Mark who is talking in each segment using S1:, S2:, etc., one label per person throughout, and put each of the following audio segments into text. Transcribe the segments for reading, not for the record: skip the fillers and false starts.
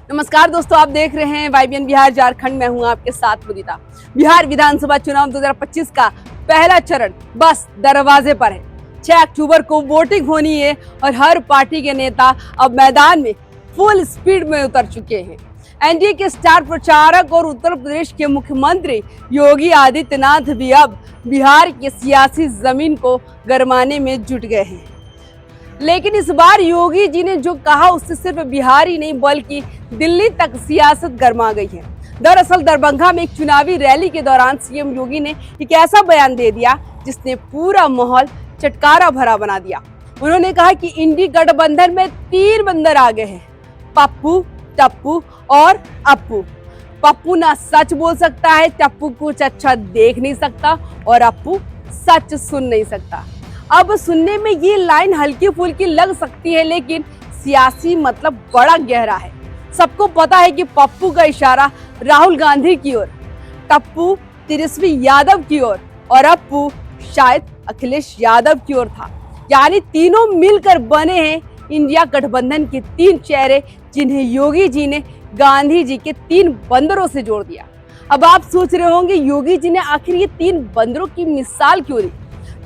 S1: नमस्कार दोस्तों, आप देख रहे हैं वाईबीएन बिहार झारखंड। मैं हूं आपके साथ मुदिता। बिहार विधानसभा चुनाव 2025 का पहला चरण बस दरवाजे पर है। 6 अक्टूबर को वोटिंग होनी है और हर पार्टी के नेता अब मैदान में फुल स्पीड में उतर चुके हैं। एनडीए के स्टार प्रचारक और उत्तर प्रदेश के मुख्यमंत्री योगी आदित्यनाथ भी अब बिहार की सियासी जमीन को गरमाने में जुट गए हैं। लेकिन इस बार योगी जी ने जो कहा उससे सिर्फ बिहार ही नहीं बल्कि दिल्ली तक सियासत गर्मा गई है। दरअसल दरभंगा में एक चुनावी रैली के दौरान सीएम योगी ने एक ऐसा बयान दे दिया जिसने पूरा माहौल चटकारा भरा बना दिया। उन्होंने कहा कि इंडी गठबंधन में 3 बंदर आ गए हैं, पप्पू, टप्पू और अप्पू। पप्पू ना सच बोल सकता है, टप्पू कुछ अच्छा देख नहीं सकता और अप्पू सच सुन नहीं सकता। अब सुनने में ये लाइन हल्की फुल्की लग सकती है, लेकिन सियासी मतलब बड़ा गहरा है। सबको पता है कि पप्पू का इशारा राहुल गांधी की ओर, टप्पू तेजस्वी यादव की ओर और अप्पू शायद अखिलेश यादव की ओर था। यानी तीनों मिलकर बने हैं इंडिया गठबंधन के 3 चेहरे, जिन्हें योगी जी ने गांधी जी के 3 बंदरों से जोड़ दिया। अब आप सोच रहे होंगे योगी जी ने आखिर ये 3 बंदरों की मिसाल क्यों ली।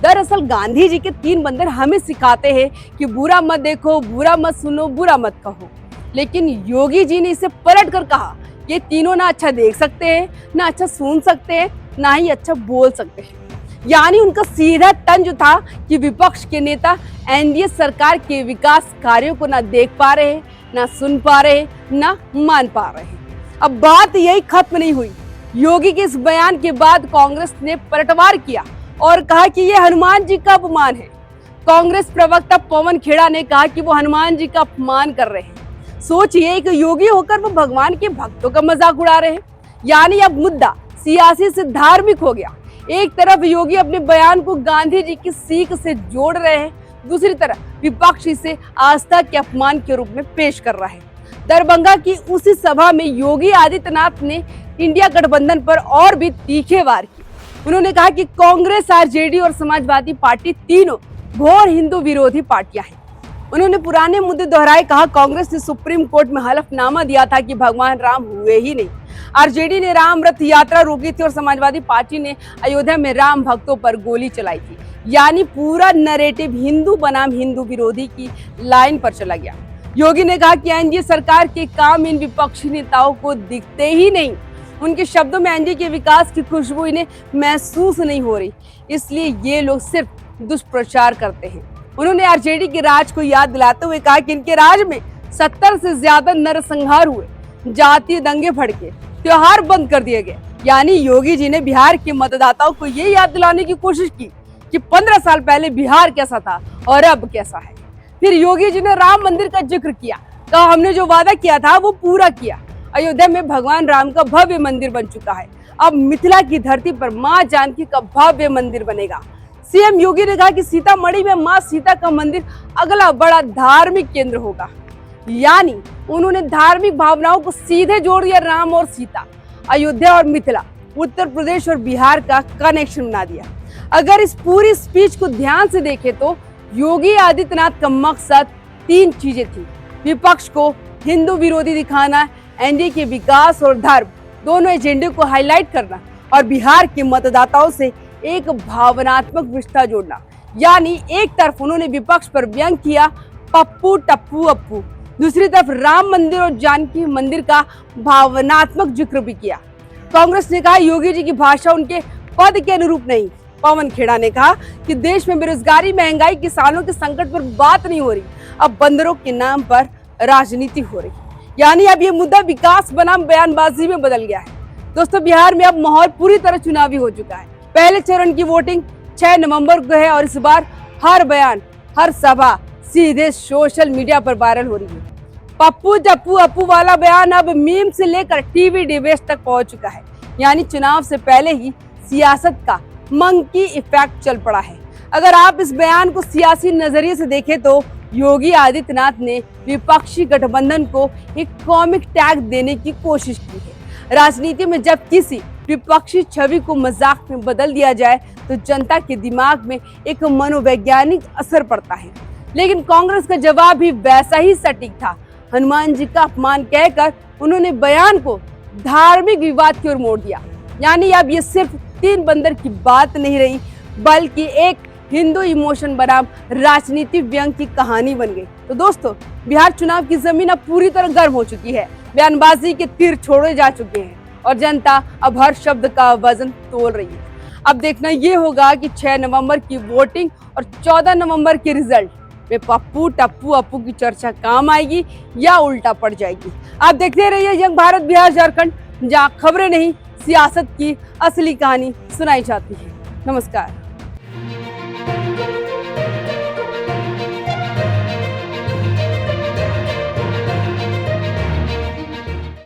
S1: दरअसल गांधी जी के 3 बंदर हमें सिखाते हैं कि बुरा मत देखो, बुरा मत सुनो, बुरा मत कहो। लेकिन योगी जी ने इसे पलट कर कहा, ये तीनों ना अच्छा देख सकते हैं, ना अच्छा सुन सकते हैं, ना ही अच्छा बोल सकते हैं। यानी उनका सीधा तंज था कि विपक्ष के नेता एनडीए सरकार के विकास कार्यों को ना देख पा रहे हैं, ना सुन पा रहे हैं, ना मान पा रहे हैं। अब बात यही खत्म नहीं हुई। योगी के इस बयान के बाद कांग्रेस ने पलटवार किया और कहा कि यह हनुमान जी का अपमान है। कांग्रेस प्रवक्ता पवन खेड़ा ने कहा कि वो हनुमान जी का अपमान कर रहे हैं। सोचिए, एक योगी होकर वो भगवान के भक्तों का मजाक उड़ा रहे हैं। यानी अब मुद्दा सियासी से धार्मिक हो गया। एक तरफ योगी अपने बयान को गांधी जी की सीख से जोड़ रहे हैं, दूसरी तरफ विपक्ष इसे आस्था के अपमान के रूप में पेश कर रहा है। दरभंगा की उसी सभा में योगी आदित्यनाथ ने इंडिया गठबंधन पर और भी तीखे वार किए। उन्होंने कहा कि कांग्रेस, आरजेडी और समाजवादी पार्टी तीनों घोर हिंदू विरोधी पार्टियां हैं। उन्होंने पुराने मुद्दे दोहराए, कहा कांग्रेस ने सुप्रीम कोर्ट में हलफनामा दिया था कि भगवान राम हुए ही नहीं। आरजेडी ने राम रथ यात्रा रोकी थी और समाजवादी पार्टी ने अयोध्या में राम भक्तों पर गोली चलाई थी। यानी पूरा नैरेटिव हिंदू बनाम हिंदू विरोधी की लाइन पर चला गया। योगी ने कहा कि एनडीए सरकार के काम इन विपक्षी नेताओं को दिखते ही नहीं। उनके शब्दों में एनडीए के विकास की खुशबू इन्हें महसूस नहीं हो रही, इसलिए ये लोग सिर्फ दुष्प्रचार करते हैं। उन्होंने आरजेडी के राज को याद दिलाते हुए कहा कि इनके राज में 70 से ज्यादा नरसंहार हुए, जातीय दंगे भड़के, त्योहार बंद कर दिए गए। यानी योगी जी ने बिहार के मतदाताओं को ये याद दिलाने की कोशिश की कि 15 साल पहले बिहार कैसा था और अब कैसा है। फिर योगी जी ने राम मंदिर का जिक्र किया, कहा हमने जो वादा किया था वो पूरा किया। अयोध्या में भगवान राम का भव्य मंदिर बन चुका है, अब मिथिला की धरती पर मां जानकी का भव्य मंदिर बनेगा। सीएम योगी ने कहा कि सीतामढ़ी में मां सीता का मंदिर अगला बड़ा धार्मिक केंद्र होगा। यानी उन्होंने धार्मिक भावनाओं को सीधे जोड़ दिया। राम और सीता, अयोध्या और मिथिला, उत्तर प्रदेश और बिहार का कनेक्शन बना दिया। अगर इस पूरी स्पीच को ध्यान से देखें तो योगी आदित्यनाथ का मकसद 3 चीजें थी: विपक्ष को हिंदू विरोधी दिखाना, एनडीए के विकास और धर्म दोनों एजेंडे को हाईलाइट करना और बिहार के मतदाताओं से एक भावनात्मक रिश्ता जोड़ना। यानी एक तरफ उन्होंने विपक्ष पर व्यंग किया, पप्पू, टप्पू, अप्पू, दूसरी तरफ राम मंदिर और जानकी मंदिर का भावनात्मक जिक्र भी किया। कांग्रेस ने कहा योगी जी की भाषा उनके पद के अनुरूप नहीं। पवन खेड़ा ने कहा कि देश में बेरोजगारी, महंगाई, किसानों के संकट पर बात नहीं हो रही, अब बंदरों के नाम पर राजनीति हो रही। यानी अब ये मुद्दा विकास बनाम बयानबाजी में बदल गया है। दोस्तों, बिहार में अब माहौल पूरी तरह चुनावी हो चुका है। पहले चरण की वोटिंग 6 नवंबर को है और इस बार हर बयान, हर सभा सीधे सोशल मीडिया पर वायरल हो रही है। पप्पू, टप्पू, अप्पू वाला बयान अब मीम से लेकर टीवी डिबेट तक पहुंच चुका है। यानी चुनाव से पहले ही सियासत का मंकी इफेक्ट चल पड़ा है। अगर आप इस बयान को सियासी नजरिए से देखें तो योगी आदित्यनाथ ने विपक्षी गठबंधन को एक कॉमिक टैग देने की कोशिश की है। राजनीति में जब किसी विपक्षी छवि को मजाक में बदल दिया जाए तो जनता के दिमाग में एक मनोवैज्ञानिक असर पड़ता है। लेकिन कांग्रेस का जवाब भी वैसा ही सटीक था। हनुमान जी का अपमान कहकर उन्होंने बयान को धार्मिक विवाद की ओर मोड़ दिया। यानी अब ये सिर्फ 3 बंदर की बात नहीं रही, बल्कि एक हिंदू इमोशन बनाम राजनीतिक व्यंग की कहानी बन गई। तो दोस्तों, बिहार चुनाव की जमीन अब पूरी तरह गर्म हो चुकी है। बयानबाजी के तीर छोड़े जा चुके हैं और जनता अब हर शब्द का वजन तोल रही है। अब देखना ये होगा कि 6 नवंबर की वोटिंग और 14 नवंबर के रिजल्ट में पप्पू टप्पू अप्पू की चर्चा काम आएगी या उल्टा पड़ जाएगी। आप देखते रहिए यंग भारत बिहार झारखंड, जहाँ खबरें नहीं, सियासत की असली कहानी सुनाई जाती है। नमस्कार।